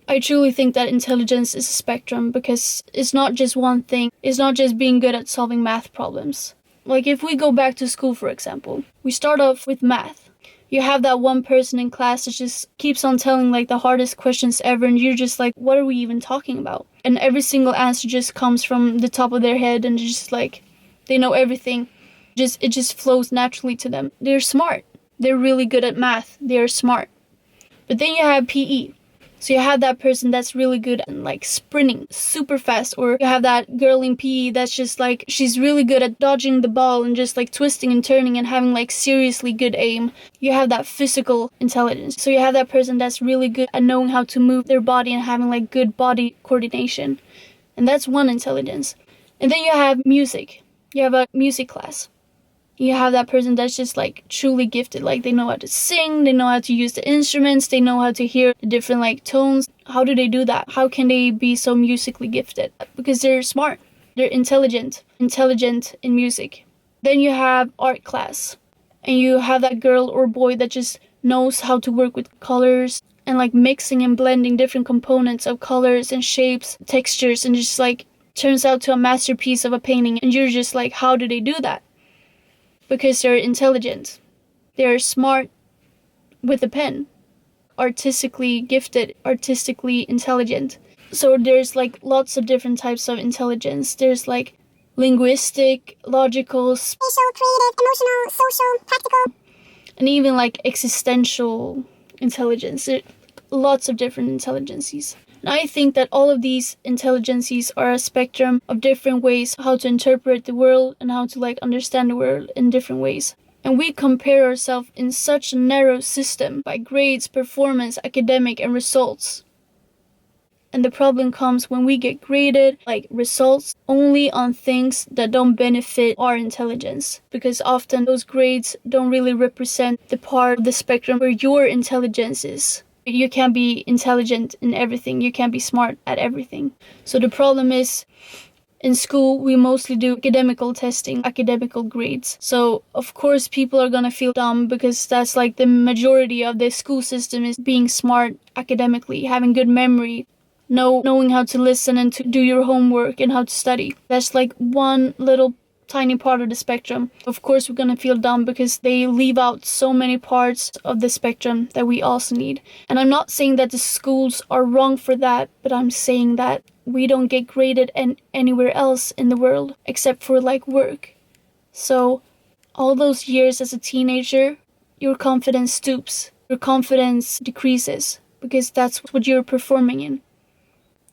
I truly think that intelligence is a spectrum because it's not just one thing. It's not just being good at solving math problems. Like if we go back to school, for example, we start off with math. You have that one person in class that just keeps on telling like the hardest questions ever, and you're just like, what are we even talking about? And every single answer just comes from the top of their head, and just like, they know everything. It just flows naturally to them. They're smart. They're really good at math. They're smart. But then you have PE. So you have that person that's really good at like sprinting super fast, or you have that girl in PE that's just like, she's really good at dodging the ball and just like twisting and turning and having like seriously good aim. You have that physical intelligence. So you have that person that's really good at knowing how to move their body and having like good body coordination. And that's one intelligence. And then you have music. You have a music class. You have that person that's just like truly gifted. Like they know how to sing, they know how to use the instruments, they know how to hear the different like tones. How do they do that? How can they be so musically gifted? Because they're smart. They're intelligent in music. Then you have art class. And you have that girl or boy that just knows how to work with colors and like mixing and blending different components of colors and shapes, textures, and just like turns out to a masterpiece of a painting. And you're just like, how do they do that? Because they're intelligent. They're smart with a pen. Artistically gifted, artistically intelligent. So there's like lots of different types of intelligence. There's like linguistic, logical, spatial, creative, emotional, social, practical, and even like existential intelligence. There are lots of different intelligences. And I think that all of these intelligences are a spectrum of different ways how to interpret the world and how to like understand the world in different ways. And we compare ourselves in such a narrow system by grades, performance, academic, and results. And the problem comes when we get graded like results only on things that don't benefit our intelligence. Because often those grades don't really represent the part of the spectrum where your intelligence is. You can't be intelligent in everything. You can't be smart at everything. So the problem is, in school, we mostly do academical testing, academical grades. So, of course, people are gonna feel dumb because that's like the majority of the school system is being smart academically, having good memory, knowing how to listen and to do your homework and how to study. That's like one little tiny part of the spectrum. Of course, we're gonna feel dumb because they leave out so many parts of the spectrum that we also need. And I'm not saying that the schools are wrong for that, but I'm saying that we don't get graded anywhere else in the world except for like work. So all those years as a teenager, your confidence stoops, your confidence decreases because that's what you're performing in.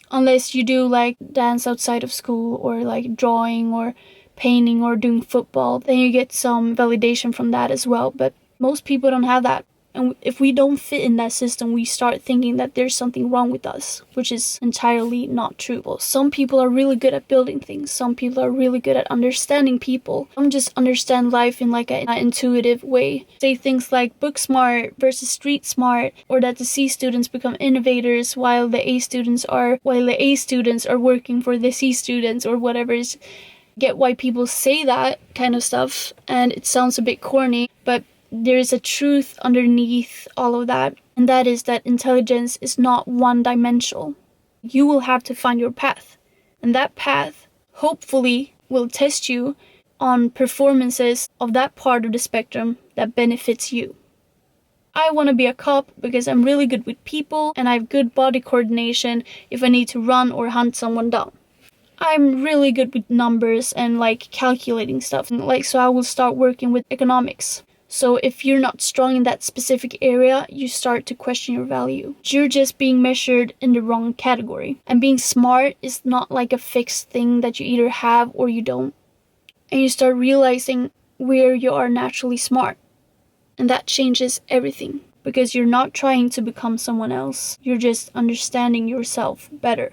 Unless you do like dance outside of school or like drawing or painting or doing football, then you get some validation from that as well. But most people don't have that. And if we don't fit in that system, we start thinking that there's something wrong with us, which is entirely not true. Well, some people are really good at building things. Some people are really good at understanding people. Some just understand life in like an intuitive way. Say things like book smart versus street smart, or that the C students become innovators while the A students are working for the C students or whatever. Get why people say that kind of stuff, and it sounds a bit corny, but there is a truth underneath all of that, and that is that intelligence is not one-dimensional. You will have to find your path, and that path hopefully will test you on performances of that part of the spectrum that benefits you. I want to be a cop because I'm really good with people and I have good body coordination if I need to run or hunt someone down. I'm really good with numbers and like calculating stuff. So I will start working with economics. So if you're not strong in that specific area, you start to question your value. You're just being measured in the wrong category. And being smart is not like a fixed thing that you either have or you don't. And you start realizing where you are naturally smart. And that changes everything. Because you're not trying to become someone else. You're just understanding yourself better.